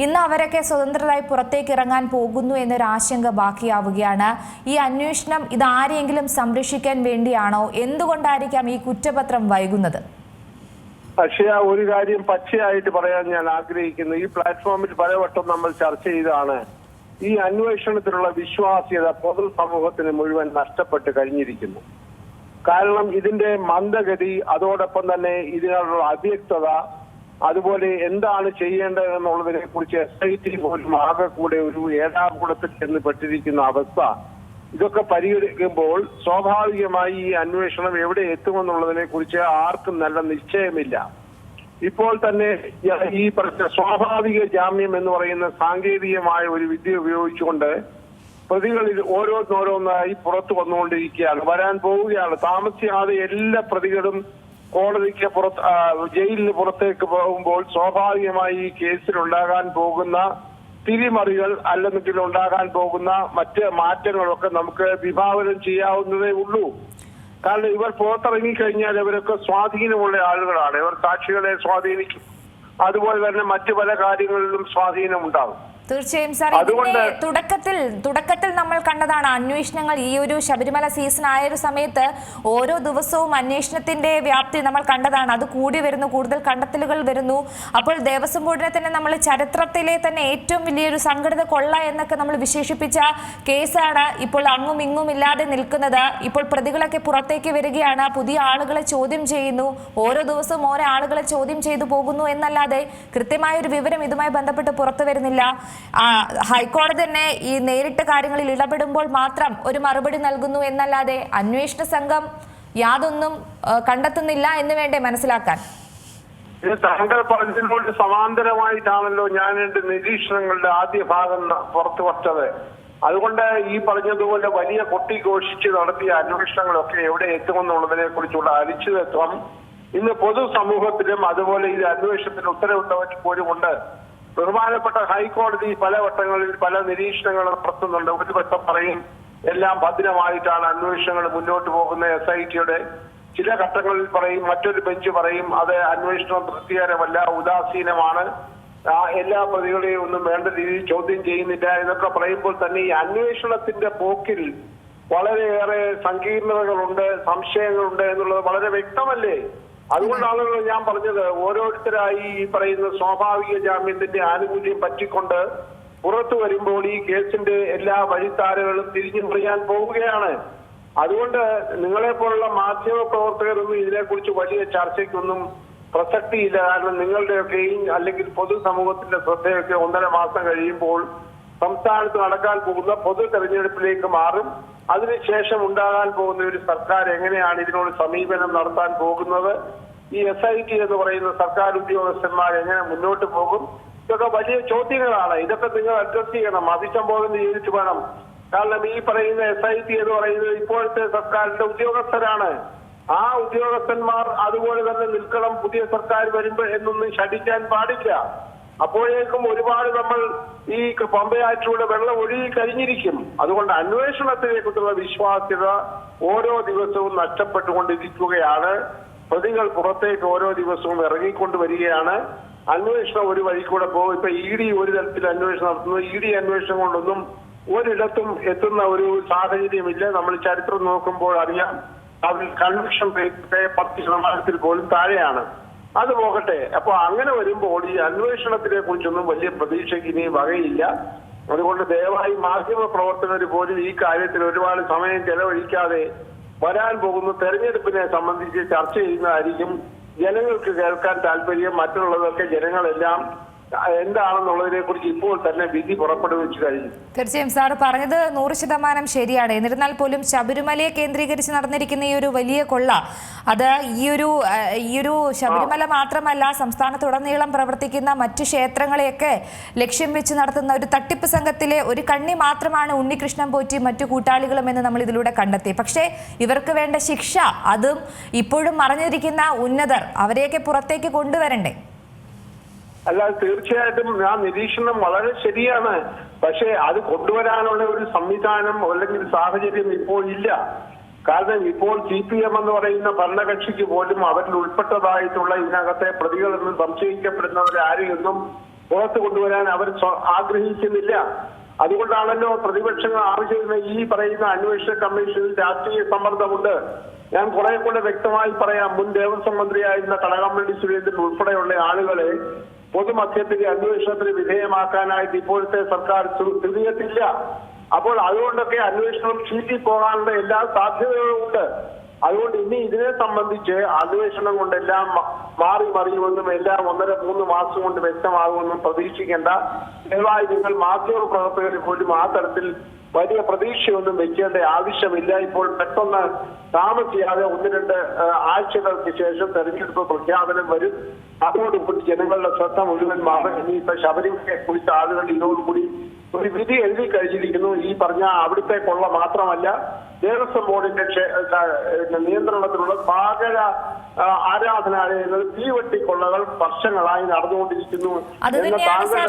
ഇന്ന് അവരൊക്കെ സ്വതന്ത്രരായി പുറത്തേക്ക് ഇറങ്ങാൻ പോകുന്നു എന്നൊരു ആശങ്ക ബാക്കിയാവുകയാണ്. ഈ അന്വേഷണം ഇത് ആരെയെങ്കിലും സംരക്ഷിക്കാൻ വേണ്ടിയാണോ? എന്തുകൊണ്ടായിരിക്കാം ഈ കുറ്റപത്രം വൈകുന്നത്? പക്ഷേ ഒരു കാര്യം പച്ചയായിട്ട് പറയാൻ ഞാൻ ആഗ്രഹിക്കുന്നു. ഈ പ്ലാറ്റ്ഫോമിൽ പലവട്ടം നമ്മൾ ചർച്ച ചെയ്താണ്. ഈ അന്വേഷണത്തിലുള്ള വിശ്വാസ്യത പൊതുസമൂഹത്തിന് മുഴുവൻ നഷ്ടപ്പെട്ട് കഴിഞ്ഞിരിക്കുന്നു. കാരണം ഇതിന്റെ മന്ദഗതി, അതോടൊപ്പം തന്നെ ഇതിനുള്ള അവ്യക്തത, അതുപോലെ എന്താണ് ചെയ്യേണ്ടതെന്നുള്ളതിനെ കുറിച്ച് SIT പോലും ആകെ കൂടെ ഒരു ഏഴാംകുളത്തിൽ ചെന്ന് പെട്ടിരിക്കുന്ന അവസ്ഥ, ഇതൊക്കെ പരിഗണിക്കുമ്പോൾ സ്വാഭാവികമായി ഈ അന്വേഷണം എവിടെ എത്തുമെന്നുള്ളതിനെ കുറിച്ച് ആർക്കും നല്ല നിശ്ചയമില്ല. ഇപ്പോൾ തന്നെ ഈ പറഞ്ഞ സ്വാഭാവിക ജാമ്യം എന്ന് പറയുന്ന സാങ്കേതികമായ ഒരു വിദ്യ ഉപയോഗിച്ചുകൊണ്ട് പ്രതികളിൽ ഓരോന്നോരോന്നായി പുറത്തു വന്നുകൊണ്ടിരിക്കുകയാണ്, വരാൻ പോവുകയാണ്. താമസിയാതെ എല്ലാ പ്രതികളും കോടതിക്ക് ജയിലിന് പുറത്തേക്ക് പോകുമ്പോൾ സ്വാഭാവികമായി ഈ കേസിലുണ്ടാകാൻ പോകുന്ന തിരിമറികൾ അല്ലെങ്കിൽ ഉണ്ടാകാൻ പോകുന്ന മറ്റ് മാറ്റങ്ങളൊക്കെ നമുക്ക് വിഭാവനം ചെയ്യാവുന്നതേ ഉള്ളൂ. കാരണം ഇവർ പുറത്തിറങ്ങിക്കഴിഞ്ഞാൽ ഇവരൊക്കെ സ്വാധീനമുള്ള ആളുകളാണ്. ഇവർ സാക്ഷികളെ സ്വാധീനിക്കും, അതുപോലെ തന്നെ മറ്റു പല കാര്യങ്ങളിലും സ്വാധീനം ഉണ്ടാകും. തീർച്ചയായും സാർ, ഇതിന്റെ തുടക്കത്തിൽ നമ്മൾ കണ്ടതാണ് അന്വേഷണങ്ങൾ. ഈ ഒരു ശബരിമല സീസൺ ആയ ഒരു സമയത്ത് ഓരോ ദിവസവും അന്വേഷണത്തിന്റെ വ്യാപ്തി നമ്മൾ കണ്ടതാണ്. അത് കൂടി വരുന്നു, കൂടുതൽ കണ്ടെത്തലുകൾ വരുന്നു. അപ്പോൾ ദേവസ്വം ബോർഡിനെ തന്നെ നമ്മൾ ചരിത്രത്തിലെ തന്നെ ഏറ്റവും വലിയൊരു സംഘടിത കൊള്ള എന്നൊക്കെ നമ്മൾ വിശേഷിപ്പിച്ച കേസാണ് ഇപ്പോൾ അങ്ങും ഇങ്ങും ഇല്ലാതെ നിൽക്കുന്നത്. ഇപ്പോൾ പ്രതികളൊക്കെ പുറത്തേക്ക് വരികയാണ്, പുതിയ ആളുകളെ ചോദ്യം ചെയ്യുന്നു, ഓരോ ദിവസവും ഓരോ ആളുകളെ ചോദ്യം ചെയ്തു പോകുന്നു എന്നല്ലാതെ കൃത്യമായൊരു വിവരം ഇതുമായി ബന്ധപ്പെട്ട് പുറത്തു വരുന്നില്ല. ഹൈക്കോടതി തന്നെ ഈ നേരിട്ട് കാര്യങ്ങളിൽ ഇടപെടുമ്പോൾ മാത്രം ഒരു മറുപടി നൽകുന്നു എന്നല്ലാതെ അന്വേഷണ സംഘം യാതൊന്നും കണ്ടെത്തുന്നില്ല എന്ന് വേണ്ടേ മനസ്സിലാക്കാൻ? ഇത് താങ്കൾ പറഞ്ഞതിനോട് സമാന്തരമായിട്ടാണല്ലോ ഞാൻ എന്റെ നിരീക്ഷണങ്ങളുടെ ആദ്യ ഭാഗം പുറത്തു വച്ചത്. അതുകൊണ്ട് ഈ പറഞ്ഞതുപോലെ വലിയ കൊട്ടിഘോഷിച്ച് നടത്തിയ അന്വേഷണങ്ങളൊക്കെ എവിടെ എത്തുമെന്നുള്ളതിനെ കുറിച്ചുള്ള അനിശ്ചിതത്വം ഇന്ന് പൊതുസമൂഹത്തിലും അതുപോലെ ഇത് അന്വേഷണത്തിന് ഉത്തരവിട്ടവർ പോലും ഉണ്ട്. ബഹുമാനപ്പെട്ട ഹൈക്കോടതി പല വട്ടങ്ങളിൽ പല നിരീക്ഷണങ്ങൾ നടത്തുന്നുണ്ട്. ഒരു വട്ടം പറയും എല്ലാം ഭദ്രമായിട്ടാണ് അന്വേഷണങ്ങൾ മുന്നോട്ട് പോകുന്ന SITയുടെ, ചില ഘട്ടങ്ങളിൽ പറയും, മറ്റൊരു ബെഞ്ച് പറയും അത് അന്വേഷണം തൃപ്തികരമല്ല, ഉദാസീനമാണ്, എല്ലാ പ്രതികളെയും ഒന്നും വേണ്ട രീതിയിൽ ചോദ്യം ചെയ്യുന്നില്ല എന്നൊക്കെ പറയുമ്പോൾ തന്നെ ഈ അന്വേഷണത്തിന്റെ പോക്കിൽ വളരെയേറെ സങ്കീർണതകളുണ്ട്, സംശയങ്ങളുണ്ട് എന്നുള്ളത് വളരെ വ്യക്തമല്ലേ? അതുകൊണ്ടാണല്ലോ ഞാൻ പറഞ്ഞത് ഓരോരുത്തരായി ഈ പറയുന്ന സ്വാഭാവിക ജാമ്യത്തിന്റെ ആനുകൂല്യം പറ്റിക്കൊണ്ട് പുറത്തു വരുമ്പോൾ ഈ കേസിന്റെ എല്ലാ വഴിത്താരകളും തിരിഞ്ഞു പറയാൻ പോവുകയാണ്. അതുകൊണ്ട് നിങ്ങളെ പോലുള്ള മാധ്യമ പ്രവർത്തകരൊന്നും ഇതിനെക്കുറിച്ച് വലിയ ചർച്ചയ്ക്കൊന്നും പ്രസക്തിയില്ല. കാരണം നിങ്ങളുടെയൊക്കെയും അല്ലെങ്കിൽ പൊതുസമൂഹത്തിന്റെ ശ്രദ്ധയൊക്കെ 1.5 മാസം കഴിയുമ്പോൾ സംസ്ഥാനത്ത് നടക്കാൻ പോകുന്ന പൊതു തെരഞ്ഞെടുപ്പിലേക്ക് മാറും. അതിനുശേഷം ഉണ്ടാകാൻ പോകുന്ന ഒരു സർക്കാർ എങ്ങനെയാണ് ഇതിനോട് സമീപനം നടത്താൻ പോകുന്നത്, ഈ SIT എന്ന് പറയുന്ന സർക്കാർ ഉദ്യോഗസ്ഥന്മാർ എങ്ങനെ മുന്നോട്ട് പോകും, ഇതൊക്കെ വലിയ ചോദ്യങ്ങളാണ്. ഇതൊക്കെ നിങ്ങൾ അഡ്രസ് ചെയ്യണം, അഭിസംബോധന ചെയ്തിട്ട് വേണം. കാരണം ഈ പറയുന്ന SIT എന്ന് പറയുന്നത് ഇപ്പോഴത്തെ സർക്കാരിന്റെ ഉദ്യോഗസ്ഥരാണ്. ആ ഉദ്യോഗസ്ഥന്മാർ അതുപോലെ തന്നെ നിൽക്കണം പുതിയ സർക്കാർ വരുമ്പോൾ എന്നൊന്നും ശഠിക്കാൻ പാടില്ല. അപ്പോഴേക്കും ഒരുപാട് നമ്മൾ ഈ പമ്പയാറ്റിലൂടെ വെള്ളം ഒഴുകി കഴിഞ്ഞിരിക്കും. അതുകൊണ്ട് അന്വേഷണത്തിലേക്കുള്ള വിശ്വാസ്യത ഓരോ ദിവസവും നഷ്ടപ്പെട്ടുകൊണ്ടിരിക്കുകയാണ്. പ്രതികൾ പുറത്തേക്ക് ഓരോ ദിവസവും ഇറങ്ങിക്കൊണ്ട് വരികയാണ്. അന്വേഷണം ഒരു വഴി കൂടെ പോകും. ഇപ്പൊ ED ഒരു തരത്തിൽ അന്വേഷണം നടത്തുന്നു. ED അന്വേഷണം കൊണ്ടൊന്നും ഒരിടത്തും എത്തുന്ന ഒരു സാഹചര്യമില്ല. നമ്മൾ ചരിത്രം നോക്കുമ്പോൾ അറിയാം, അതിൽ കൺവിക്ഷൻ റേറ്റ് 10% പോലും താഴെയാണ്. അത് പോകട്ടെ. അപ്പൊ അങ്ങനെ വരുമ്പോൾ ഈ അന്വേഷണത്തിനെ കുറിച്ചൊന്നും വലിയ പ്രതീക്ഷയ്ക്ക് ഇനി വകയില്ല. അതുകൊണ്ട് ദയവായി മാധ്യമ പ്രവർത്തകർ പോലും ഈ കാര്യത്തിൽ ഒരുപാട് സമയം ചെലവഴിക്കാതെ വരാൻ പോകുന്ന തെരഞ്ഞെടുപ്പിനെ സംബന്ധിച്ച് ചർച്ച ചെയ്യുന്നതായിരിക്കും ജനങ്ങൾക്ക് കേൾക്കാൻ താല്പര്യം. മറ്റുള്ളതൊക്കെ ജനങ്ങളെല്ലാം എന്താണെന്നുള്ളതിനെ കുറിച്ച് ഇപ്പോൾ തന്നെ വിധി പുറപ്പെടുവിച്ചു കഴിഞ്ഞു. തീർച്ചയായും സാർ പറഞ്ഞത് 100% ശരിയാണ്. എന്നിരുന്നാൽ പോലും ശബരിമലയെ കേന്ദ്രീകരിച്ച് നടന്നിരിക്കുന്ന ഈ ഒരു വലിയ കൊള്ള, അത് ഈ ഒരു ശബരിമല മാത്രമല്ല, സംസ്ഥാനത്തുടനീളം പ്രവർത്തിക്കുന്ന മറ്റു ക്ഷേത്രങ്ങളെയൊക്കെ ലക്ഷ്യം വെച്ച് നടത്തുന്ന ഒരു തട്ടിപ്പ് സംഘത്തിലെ ഒരു കണ്ണി മാത്രമാണ് ഉണ്ണികൃഷ്ണൻ പോറ്റി മറ്റു കൂട്ടാളികളും എന്ന് നമ്മൾ ഇതിലൂടെ കണ്ടെത്തി. പക്ഷേ ഇവർക്ക് വേണ്ട ശിക്ഷ, അതും ഇപ്പോഴും മറഞ്ഞിരിക്കുന്ന ഉന്നതർ, അവരെയൊക്കെ പുറത്തേക്ക് കൊണ്ടുവരണ്ടേ? അല്ല, തീർച്ചയായിട്ടും ആ നിരീക്ഷണം വളരെ ശരിയാണ്. പക്ഷെ അത് കൊണ്ടുവരാനുള്ള ഒരു സംവിധാനം അല്ലെങ്കിൽ സാഹചര്യം ഇപ്പോൾ ഇല്ല. കാരണം ഇപ്പോൾ CPM എന്ന് പറയുന്ന ഭരണകക്ഷിക്ക് പോലും അവരിൽ ഉൾപ്പെട്ടതായിട്ടുള്ള ഇതിനകത്തെ പ്രതികളെന്ന് സംശയിക്കപ്പെടുന്നവരെ ആരെയൊന്നും പുറത്തു കൊണ്ടുവരാൻ അവർ ആഗ്രഹിക്കുന്നില്ല. അതുകൊണ്ടാണല്ലോ പ്രതിപക്ഷങ്ങൾ ആവശ്യപ്പെടുന്ന ഈ പറയുന്ന അന്വേഷണ കമ്മീഷനിൽ രാഷ്ട്രീയ സമ്മർദ്ദമുണ്ട്. ഞാൻ കുറെ കൂടെ വ്യക്തമായി പറയാം. മുൻ ദേവസ്വം മന്ത്രിയായിരുന്ന കടകംപള്ളി സുരേന്ദ്രൻ ഉൾപ്പെടെയുള്ള ആളുകളെ പൊതുമധ്യത്തിന്റെ അന്വേഷണത്തിന് വിധേയമാക്കാനായിട്ട് ഇപ്പോഴത്തെ സർക്കാർ തിരിയത്തില്ല. അപ്പോൾ അതുകൊണ്ടൊക്കെ അന്വേഷണം ചീറ്റിപ്പോകാനുള്ള എല്ലാ സാധ്യതകളും ഉണ്ട്. അതുകൊണ്ട് ഇനി ഇതിനെ സംബന്ധിച്ച് അന്വേഷണം കൊണ്ടെല്ലാം മാറി മറിയുമെന്നും എല്ലാം 1.5-3 മാസം കൊണ്ട് വ്യക്തമാകുമെന്നും പ്രതീക്ഷിക്കേണ്ട. ദയവായി നിങ്ങൾ മാധ്യമ പ്രവർത്തകർ പോലും ആ തരത്തിൽ വലിയ പ്രതീക്ഷയൊന്നും വെക്കേണ്ട ആവശ്യമില്ല. ഇപ്പോൾ പെട്ടെന്ന് താമസിയാതെ 1-2 ആഴ്ചകൾക്ക് ശേഷം തെരഞ്ഞെടുപ്പ് പ്രഖ്യാപനം വരും. അതോടുകൂടി ജനങ്ങളുടെ ശ്രദ്ധ മുഴുവൻ മാറും. ഇനിയിപ്പോ ശബരിമലയെ കുറിച്ച് ആളുകൾ ഇതോടുകൂടി ഒരു വിധി എഴുതി കഴിഞ്ഞിരിക്കുന്നു. ഈ പറഞ്ഞ അവിടുത്തെ കൊള്ള മാത്രമല്ല, ദേവസ്വം ബോർഡിന്റെ നിയന്ത്രണത്തിലുള്ള സകല ആരാധനാലയങ്ങൾ തീവെട്ടിക്കൊള്ളകൾ വർഷങ്ങളായി നടന്നുകൊണ്ടിരിക്കുന്നു.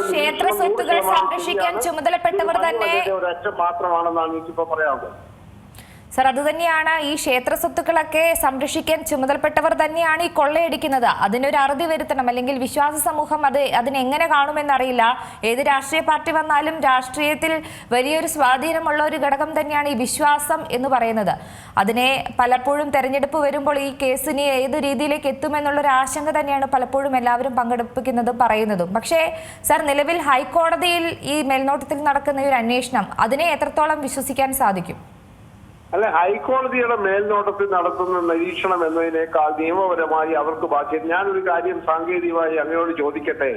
ക്ഷേത്ര സ്വത്തുക്കൾ സംരക്ഷിക്കാൻ ചുമതലപ്പെട്ടവർ തന്നെ ഒരൊറ്റ മാത്രമാണെന്നാണ് എനിക്കിപ്പോ പറയാനുള്ളത്. സർ, അതുതന്നെയാണ്, ഈ ക്ഷേത്ര സ്വത്തുക്കളൊക്കെ സംരക്ഷിക്കാൻ ചുമതലപ്പെട്ടവർ തന്നെയാണ് ഈ കൊള്ളയടിക്കുന്നത്. അതിനൊരു അറുതി വരുത്തണം, അല്ലെങ്കിൽ വിശ്വാസ സമൂഹം അതിനെങ്ങനെ കാണുമെന്നറിയില്ല. ഏത് രാഷ്ട്രീയ പാർട്ടി വന്നാലും രാഷ്ട്രീയത്തിൽ വലിയൊരു സ്വാധീനമുള്ള ഒരു ഘടകം തന്നെയാണ് ഈ വിശ്വാസം എന്ന് പറയുന്നത്. അതിനെ പലപ്പോഴും തെരഞ്ഞെടുപ്പ് വരുമ്പോൾ ഈ കേസിന് ഏത് രീതിയിലേക്ക് എത്തുമെന്നുള്ളൊരു ആശങ്ക തന്നെയാണ് പലപ്പോഴും എല്ലാവരും പങ്കെടുപ്പിക്കുന്നതും പറയുന്നതും. പക്ഷേ സർ, നിലവിൽ ഹൈക്കോടതിയിൽ ഈ മേൽനോട്ടത്തിൽ നടക്കുന്ന ഒരു അന്വേഷണം, അതിനെ എത്രത്തോളം വിശ്വസിക്കാൻ സാധിക്കും? അല്ല, ഹൈക്കോടതിയുടെ മേൽനോട്ടത്തിൽ നടത്തുന്ന നിരീക്ഷണം എന്നതിനേക്കാൾ നിയമപരമായി അവർക്ക് ബാധ്യത. ഞാനൊരു കാര്യം സാങ്കേതികമായി അങ്ങയോട് ചോദിക്കട്ടെ.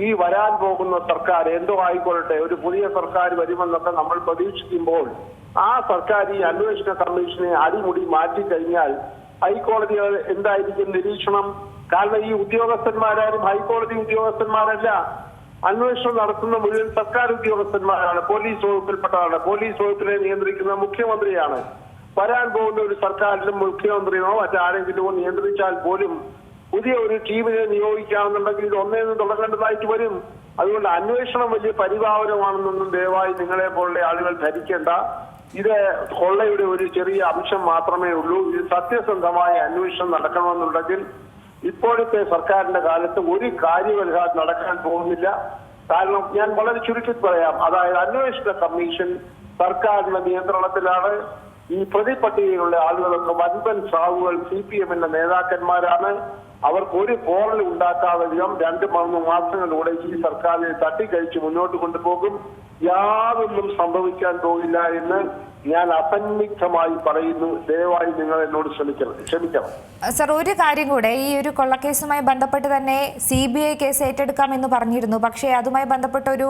ഈ വരാൻ പോകുന്ന സർക്കാർ എന്തോ ആയിക്കൊള്ളട്ടെ, ഒരു പുതിയ സർക്കാർ വരുമെന്നൊക്കെ നമ്മൾ പ്രതീക്ഷിക്കുമ്പോൾ ആ സർക്കാർ ഈ അന്വേഷണ കമ്മീഷനെ അടിമുടി മാറ്റിക്കഴിഞ്ഞാൽ ഹൈക്കോടതി എന്തായിരിക്കും നിരീക്ഷണം? കാരണം ഈ ഉദ്യോഗസ്ഥന്മാരാരും ഹൈക്കോടതി ഉദ്യോഗസ്ഥന്മാരല്ല. അന്വേഷണം നടത്തുന്ന മുഴുവൻ സർക്കാർ ഉദ്യോഗസ്ഥന്മാരാണ്, പോലീസ് വകുപ്പിൽപ്പെട്ടതാണ്. പോലീസ് വകുപ്പിനെ നിയന്ത്രിക്കുന്ന മുഖ്യമന്ത്രിയാണ്. വരാൻ പോകുന്ന ഒരു സർക്കാരിലും മുഖ്യമന്ത്രിയോ മറ്റാരെങ്കിലുമോ നിയന്ത്രിച്ചാൽ പോലും പുതിയ ഒരു ടീമിനെ നിയോഗിക്കാമെന്നുണ്ടെങ്കിൽ ഇത് ഒന്നേന്ന് തുടങ്ങേണ്ടതായിട്ട് വരും. അതുകൊണ്ട് അന്വേഷണം വലിയ പരിഭാവനമാണെന്നൊന്നും ദയവായി നിങ്ങളെ പോലുള്ള ആളുകൾ ധരിക്കേണ്ട. ഇത് കൊള്ളയുടെ ഒരു ചെറിയ അംശം മാത്രമേ ഉള്ളൂ. ഇത് സത്യസന്ധമായ അന്വേഷണം നടക്കണമെന്നുണ്ടെങ്കിൽ ഇപ്പോഴത്തെ സർക്കാരിന്റെ കാലത്ത് ഒരു കാര്യവൽഹാ നടക്കാൻ പോകുന്നില്ല. കാരണം ഞാൻ വളരെ ചുരുക്കി പറയാം, അതായത് അന്വേഷണ കമ്മീഷൻ സർക്കാരിന്റെ നിയന്ത്രണത്തിലാണ്. ഈ പ്രതിപട്ടികയിലുള്ള ആളുകളൊക്കെ വൻപൻ സാവുകൾ CPM-ന്റെ നേതാക്കന്മാരാണ്. അവർക്ക് ഒരു പോറൽ ഉണ്ടാക്കാതെ വിധം 2-3 മാസങ്ങളിലൂടെ ഈ സർക്കാരിനെ തട്ടിക്കഴിച്ച് മുന്നോട്ട് കൊണ്ടുപോകും. യാതൊന്നും സംഭവിക്കാൻ പോകില്ല എന്ന് ഞാൻ അസന്നിഗ്ധമായി പറയുന്നു. ദയവായി നിങ്ങൾ എന്നോട് ക്ഷമിക്കണം. സർ, ഒരു കാര്യം കൂടെ, ഈ ഒരു കൊള്ളക്കേസുമായി ബന്ധപ്പെട്ട് തന്നെ CBI കേസ് ഏറ്റെടുക്കാമെന്ന് പറഞ്ഞിരുന്നു. പക്ഷേ അതുമായി ബന്ധപ്പെട്ട ഒരു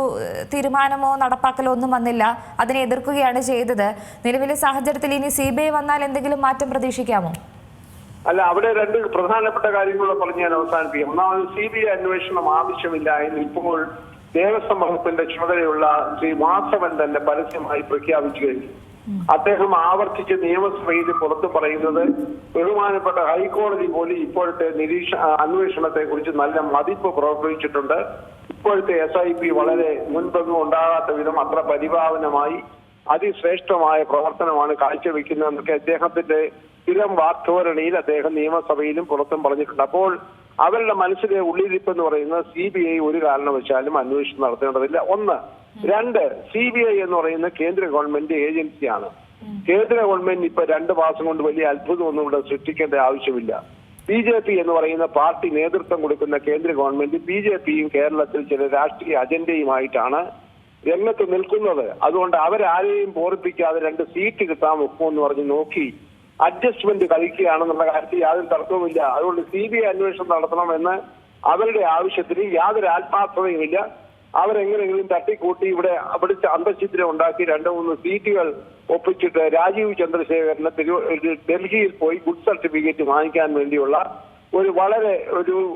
തീരുമാനമോ നടപ്പാക്കലോ ഒന്നും വന്നില്ല. അതിനെ എതിർക്കുകയാണ് ചെയ്തത്. നിലവിലെ സാഹചര്യത്തിൽ ഇനി CBI വന്നാൽ എന്തെങ്കിലും മാറ്റം പ്രതീക്ഷിക്കാമോ? അല്ല, അവിടെ 2 പ്രധാനപ്പെട്ട കാര്യങ്ങൾ പറഞ്ഞ് ഞാൻ അവസാനിപ്പിക്കാം. ഒന്നാമത് CBI അന്വേഷണം ആവശ്യമില്ല എന്ന് ഇപ്പോൾ ദേവസ്വം വകുപ്പിന്റെ ചുമതലയുള്ള ശ്രീ വാസവൻ തന്നെ പരസ്യമായി പ്രഖ്യാപിച്ചു കഴിഞ്ഞു. അദ്ദേഹം ആവർത്തിച്ച് നിയമസഭയിൽ പുറത്തു പറയുന്നത് ബഹുമാനപ്പെട്ട ഹൈക്കോടതി പോലും ഇപ്പോഴത്തെ അന്വേഷണത്തെ കുറിച്ച് നല്ല മതിപ്പ് പുറപ്പെടുവിച്ചിട്ടുണ്ട്. ഇപ്പോഴത്തെ SIP വളരെ മുൻപൊന്നും ഉണ്ടാകാത്ത വിധം അത്ര പരിഭാവനമായി അതിശ്രേഷ്ഠമായ പ്രവർത്തനമാണ് കാഴ്ചവെക്കുന്നതെന്നൊക്കെ അദ്ദേഹത്തിന്റെ സ്ഥിരം വാക്ധോരണിയിൽ അദ്ദേഹം നിയമസഭയിലും പുറത്തും പറഞ്ഞിട്ടുണ്ട്. അപ്പോൾ അവരുടെ മനസ്സിലെ ഉള്ളിരിപ്പ് എന്ന് പറയുന്നത് CBI ഒരു കാരണവശാലും അന്വേഷണം നടത്തേണ്ടതില്ല. 1. 2, CBI എന്ന് പറയുന്ന കേന്ദ്ര ഗവൺമെന്റ് ഏജൻസിയാണ്. കേന്ദ്ര ഗവൺമെന്റ് ഇപ്പൊ 2 മാസം കൊണ്ട് വലിയ അത്ഭുതമൊന്നും ഇവിടെ സൃഷ്ടിക്കേണ്ട ആവശ്യമില്ല. BJP എന്ന് പറയുന്ന പാർട്ടി നേതൃത്വം കൊടുക്കുന്ന കേന്ദ്ര ഗവൺമെന്റ് BJPയും കേരളത്തിൽ ചില രാഷ്ട്രീയ അജണ്ടയുമായിട്ടാണ് രംഗത്ത് നിൽക്കുന്നത്. അതുകൊണ്ട് അവരാരെയും ബോധിപ്പിക്കാതെ 2 സീറ്റ് കിട്ടാൻ ഒക്കുമെന്ന് പറഞ്ഞ് നോക്കി അഡ്ജസ്റ്റ്മെന്റ് കളിക്കുകയാണെന്നുള്ള കാര്യത്തിൽ യാതൊരു തർക്കവുമില്ല. അതുകൊണ്ട് CBI അന്വേഷണം നടത്തണമെന്ന് അവരുടെ ആവശ്യത്തിന് യാതൊരു ആത്മാർത്ഥതയുമില്ല. അവരെങ്ങനെയെങ്കിലും തട്ടിക്കൂട്ടി ഇവിടെ അവിടുത്തെ അന്തഃഛിദ്രം ഉണ്ടാക്കി 2-3 സീറ്റുകൾ ഒപ്പിച്ചിട്ട് രാജീവ് ചന്ദ്രശേഖരന് ഡൽഹിയിൽ പോയി ഗുഡ് സർട്ടിഫിക്കറ്റ് വാങ്ങിക്കാൻ വേണ്ടിയുള്ള ഒരു വളരെ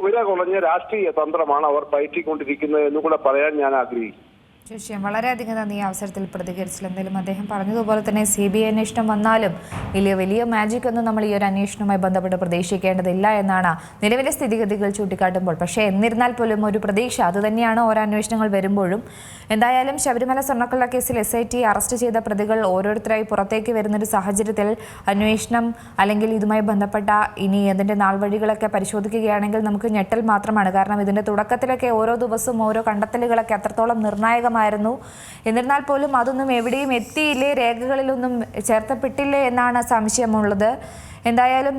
വില കുറഞ്ഞ രാഷ്ട്രീയ തന്ത്രമാണ് അവർ പയറ്റിക്കൊണ്ടിരിക്കുന്നത് എന്നുകൂടെ പറയാൻ ഞാൻ ആഗ്രഹിക്കുന്നു. തീർച്ചയായും വളരെയധികം നന്ദി. അവസരത്തിൽ പ്രതികരിച്ചില്ല. എന്തായാലും അദ്ദേഹം പറഞ്ഞതുപോലെ തന്നെ CBI അന്വേഷണം വന്നാലും വലിയ മാജിക് ഒന്നും നമ്മൾ ഈ ഒരു അന്വേഷണവുമായി ബന്ധപ്പെട്ട് പ്രതീക്ഷിക്കേണ്ടതില്ല എന്നാണ് നിലവിലെ സ്ഥിതിഗതികൾ ചൂണ്ടിക്കാട്ടുമ്പോൾ. പക്ഷേ എന്നിരുന്നാൽ പോലും ഒരു പ്രതീക്ഷ അതുതന്നെയാണ് ഓരോ അന്വേഷണങ്ങൾ വരുമ്പോഴും. എന്തായാലും ശബരിമല സ്വർണ്ണക്കൊള്ള കേസിൽ SIT അറസ്റ്റ് ചെയ്ത പ്രതികൾ ഓരോരുത്തരായി പുറത്തേക്ക് വരുന്നൊരു സാഹചര്യത്തിൽ അന്വേഷണം അല്ലെങ്കിൽ ഇതുമായി ബന്ധപ്പെട്ട ഇനി അതിൻ്റെ നാൾവഴികളൊക്കെ പരിശോധിക്കുകയാണെങ്കിൽ നമുക്ക് ഞെട്ടൽ മാത്രമാണ്. കാരണം ഇതിൻ്റെ തുടക്കത്തിലൊക്കെ ഓരോ ദിവസവും ഓരോ കണ്ടെത്തലുകളൊക്കെ അത്രത്തോളം നിർണായകമായിരുന്നു. എന്നിരുന്നാൽ പോലും അതൊന്നും എവിടെയും എത്തിയില്ലേ, രേഖകളിലൊന്നും ചേർത്തപ്പെട്ടില്ലേ എന്നാണ് സംശയമുള്ളത്. എന്തായാലും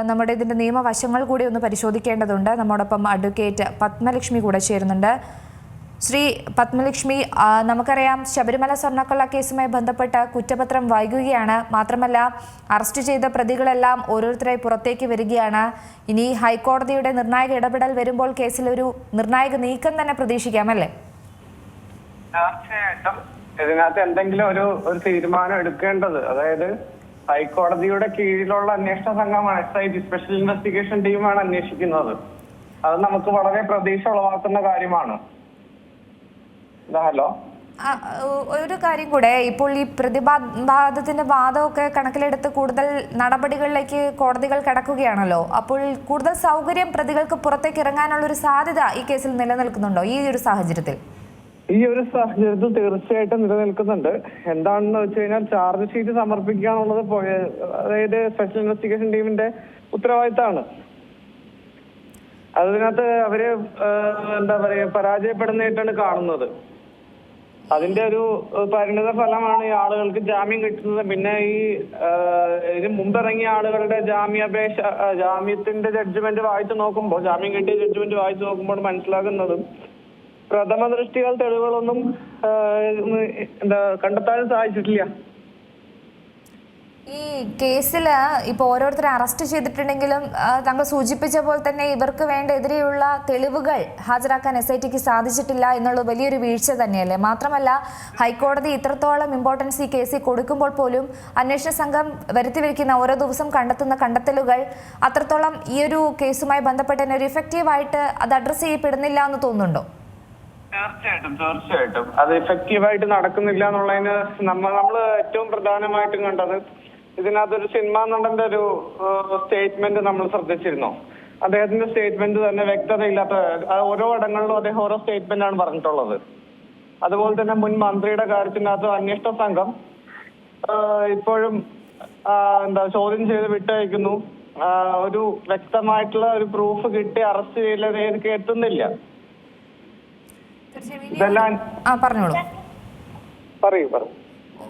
നമ്മുടെ ഇതിൻ്റെ നിയമവശങ്ങൾ കൂടി ഒന്ന് പരിശോധിക്കേണ്ടതുണ്ട്. നമ്മോടൊപ്പം അഡ്വക്കേറ്റ് പത്മലക്ഷ്മി കൂടെ ചേരുന്നുണ്ട്. ശ്രീ പത്മലക്ഷ്മി, നമുക്കറിയാം ശബരിമല സ്വർണ്ണക്കൊള്ള കേസുമായി ബന്ധപ്പെട്ട് കുറ്റപത്രം വൈകുകയാണ്. മാത്രമല്ല അറസ്റ്റ് ചെയ്ത പ്രതികളെല്ലാം ഓരോരുത്തരായി പുറത്തേക്ക് വരികയാണ്. ഇനി ഹൈക്കോടതിയുടെ നിർണായക ഇടപെടൽ വരുമ്പോൾ കേസിൽ ഒരു നിർണായക നീക്കം തന്നെ പ്രതീക്ഷിക്കാമല്ലേ? തീർച്ചയായിട്ടും ഇതിനകത്ത് എന്തെങ്കിലും ഒരു തീരുമാനം എടുക്കേണ്ടത്, അതായത് ഹൈക്കോടതിയുടെ കീഴിലുള്ള അന്വേഷണ സംഘമാണ് SIT സ്പെഷ്യൽ ഇൻവെസ്റ്റിഗേഷൻ ടീമാണ് അന്വേഷിക്കുന്നത്. അത് നമുക്ക് വളരെ പ്രതീക്ഷ ഉളവാക്കുന്ന കാര്യമാണ്. ഹലോ, ഒരു കാര്യം കൂടെ, ഇപ്പോൾ ഈ പ്രതിവാദത്തിന്റെ വാദമൊക്കെ കണക്കിലെടുത്ത് കൂടുതൽ നടപടികളിലേക്ക് കോടതികൾ കടക്കുകയാണല്ലോ. അപ്പോൾ കൂടുതൽ സൗകര്യം പ്രതികൾക്ക് പുറത്തേക്ക് ഇറങ്ങാനുള്ള ഒരു സാധ്യത ഈ കേസിൽ നിലനിൽക്കുന്നുണ്ടോ ഈ ഒരു സാഹചര്യത്തിൽ? ഈ ഒരു സാഹചര്യത്തിൽ തീർച്ചയായിട്ടും നിലനിൽക്കുന്നുണ്ട്. എന്താണെന്ന് വെച്ച് കഴിഞ്ഞാൽ ചാർജ് ഷീറ്റ് സമർപ്പിക്കുക എന്നുള്ളത് അതായത് സ്പെഷ്യൽ ഇൻവെസ്റ്റിഗേഷൻ ടീമിന്റെ ഉത്തരവാദിത്തമാണ്. അതിനകത്ത് അവര് എന്താ പറയാ പരാജയപ്പെടുന്നതായിട്ടാണ് കാണുന്നത്. അതിന്റെ ഒരു പരിണിത ഫലമാണ് ഈ ആളുകൾക്ക് ജാമ്യം കിട്ടുന്നത്. പിന്നെ ഇതിന് മുമ്പിറങ്ങിയ ആളുകളുടെ ജാമ്യത്തിന്റെ ജഡ്ജ്മെന്റ് വായിച്ചു നോക്കുമ്പോൾ, ജാമ്യം കിട്ടിയ ജഡ്ജ്മെന്റ് വായിച്ചു നോക്കുമ്പോൾ മനസ്സിലാകുന്നതും പ്രഥമ ദൃഷ്ടികൾ തെളിവുകളൊന്നും കണ്ടെത്താനും സാധിച്ചിട്ടില്ല. ഈ കേസിൽ ഇപ്പോൾ ഓരോരുത്തരെ അറസ്റ്റ് ചെയ്തിട്ടുണ്ടെങ്കിലും താങ്കൾ സൂചിപ്പിച്ച പോലെ തന്നെ ഇവർക്ക് വേണ്ട എതിരെയുള്ള തെളിവുകൾ ഹാജരാക്കാൻ SITക്ക് സാധിച്ചിട്ടില്ല എന്നുള്ള വലിയൊരു വീഴ്ച തന്നെയല്ലേ? മാത്രമല്ല ഹൈക്കോടതി ഇത്രത്തോളം ഇമ്പോർട്ടൻസ് ഈ കേസിൽ കൊടുക്കുമ്പോൾ പോലും അന്വേഷണ സംഘം വരുത്തിവെക്കുന്ന ഓരോ ദിവസം കണ്ടെത്തുന്ന കണ്ടെത്തലുകൾ അത്രത്തോളം ഈ ഒരു കേസുമായി ബന്ധപ്പെട്ട് തന്നെ ഒരു ഇഫക്റ്റീവായിട്ട് അത് അഡ്രസ്സ് ചെയ്യപ്പെടുന്നില്ല എന്ന് തോന്നുന്നുണ്ടോ? തീർച്ചയായിട്ടും അത് എഫക്റ്റീവായിട്ട് നടക്കുന്നില്ല എന്നുള്ളതിന് നമ്മൾ ഏറ്റവും പ്രധാനമായിട്ടും കണ്ടത് ഇതിനകത്തൊരു സിനിമാ നടന്റെ ഒരു സ്റ്റേറ്റ്മെന്റ് നമ്മൾ ശ്രദ്ധിച്ചിരുന്നോ? അദ്ദേഹത്തിന്റെ സ്റ്റേറ്റ്മെന്റ് തന്നെ വ്യക്തതയില്ലാത്ത ഓരോ ഇടങ്ങളിലും അദ്ദേഹം ഓരോ സ്റ്റേറ്റ്മെന്റ് ആണ് പറഞ്ഞിട്ടുള്ളത്. അതുപോലെ തന്നെ മുൻ മന്ത്രിയുടെ കാര്യത്തിനകത്ത് അന്വേഷണ സംഘം ഇപ്പോഴും ചോദ്യം ചെയ്ത് വിട്ടയക്കുന്നു. ഒരു വ്യക്തമായിട്ടുള്ള ഒരു പ്രൂഫ് കിട്ടി അറസ്റ്റ് ചെയ്യലേക്ക് എത്തുന്നില്ല. പറഞ്ഞോളൂ. പറയൂ.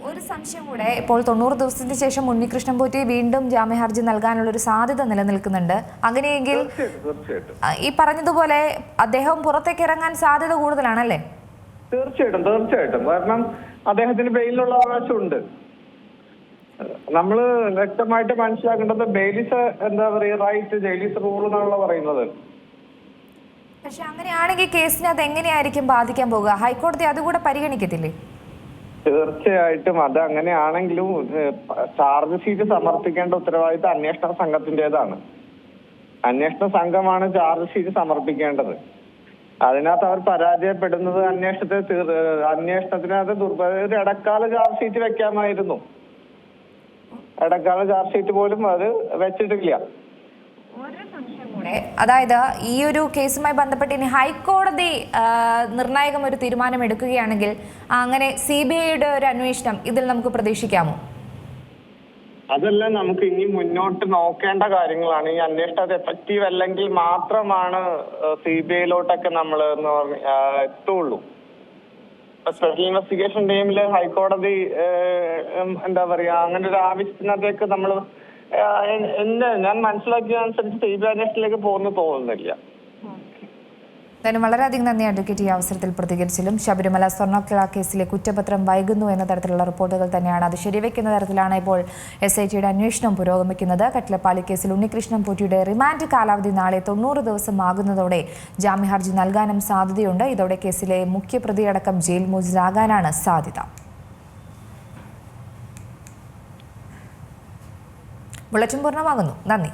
ഒരു സംശയം കൂടെ, ഇപ്പോൾ 90 ദിവസത്തിന് ശേഷം ഉണ്ണികൃഷ്ണൻ പോറ്റി വീണ്ടും ജാമ്യ ഹർജി നൽകാനുള്ള ഒരു സാധ്യത നിലനിൽക്കുന്നുണ്ട്. അങ്ങനെയെങ്കിൽ ഈ പറഞ്ഞതുപോലെ അദ്ദേഹം പുറത്തേക്ക് ഇറങ്ങാൻ സാധ്യത കൂടുതലാണല്ലേ? തീർച്ചയായിട്ടും. കാരണം അദ്ദേഹത്തിന് ബെയിലുള്ള അവകാശമുണ്ട്. നമ്മള് വ്യക്തമായിട്ട് മനസ്സിലാക്കേണ്ടത് ബെയിലിസ് റൈറ്റ്, ജയിലിസ് റൂൾ എന്നാണല്ലോ പറയുന്നത്. പക്ഷെ അങ്ങനെയാണെങ്കിൽ കേസിനെ അത് എങ്ങനെയായിരിക്കും ബാധിക്കാൻ പോകുക? ഹൈക്കോടതി അതുകൂടെ പരിഗണിക്കത്തില്ലേ? തീർച്ചയായിട്ടും അത് അങ്ങനെയാണെങ്കിലും ചാർജ് ഷീറ്റ് സമർപ്പിക്കേണ്ട ഉത്തരവാദിത്തം അന്വേഷണ സംഘത്തിൻ്റെതാണ്. അന്വേഷണ സംഘമാണ് ചാർജ് ഷീറ്റ് സമർപ്പിക്കേണ്ടത്. അതിനകത്ത് അവർ പരാജയപ്പെടുന്നത് അന്വേഷണത്തിനകത്ത് ഒരു ഇടക്കാല ചാർജ് ഷീറ്റ് വെക്കാമായിരുന്നു. ഇടക്കാല ചാർജ് ഷീറ്റ് പോലും അത് വെച്ചിട്ടില്ല. അതായത് ഈ ഒരു കേസുമായി ബന്ധപ്പെട്ട് ഇനി ഹൈക്കോടതി നിർണായകം ഒരു തീരുമാനം എടുക്കുകയാണെങ്കിൽ അങ്ങനെ CBIയുടെ ഒരു അന്വേഷണം ഇതിൽ നമുക്ക് പ്രതീക്ഷിക്കാമോ? അതെല്ലാം നമുക്ക് ഇനി മുന്നോട്ട് നോക്കേണ്ട കാര്യങ്ങളാണ്. ഈ അന്വേഷണം എഫക്റ്റീവ് അല്ലെങ്കിൽ മാത്രമാണ് CBIയിലോട്ടൊക്കെ നമ്മൾ എത്തുള്ളൂ. സ്പെഷ്യൽ ഇൻവെസ്റ്റിഗേഷൻ ടീമില് ഹൈക്കോടതി അങ്ങനെ ഒരു ആവശ്യത്തിനകത്തേക്ക് നമ്മൾ ഞാൻ മനസ്സിലാക്കിയതനുസരിച്ച് CBI അന്വേഷണത്തിലേക്ക് തോന്നുന്നില്ല. എന്തായാലും വളരെയധികം നന്ദി അഡ്വക്കേറ്റ് ഈ അവസരത്തിൽ പ്രതികരിച്ചാലും. ശബരിമല സ്വർണ്ണക്കൊള്ള കേസിലെ കുറ്റപത്രം വൈകുന്നു എന്ന തരത്തിലുള്ള റിപ്പോർട്ടുകൾ തന്നെയാണ്. അത് ശരിവെക്കുന്ന തരത്തിലാണ് ഇപ്പോൾ SITയുടെ അന്വേഷണം പുരോഗമിക്കുന്നത്. കട്ടിലപ്പാളി കേസിൽ ഉണ്ണികൃഷ്ണൻ പോറ്റിയുടെ റിമാൻഡ് കാലാവധി നാളെ 90 ദിവസം ആകുന്നതോടെ ജാമ്യ ഹർജി നൽകാനും സാധ്യതയുണ്ട്. ഇതോടെ കേസിലെ മുഖ്യപ്രതിയടക്കം ജയിൽ മോചിതരാകാനാണ് സാധ്യത. ബുള്ളറ്റിൻ പൂർണ്ണമാകുന്നു. നന്ദി.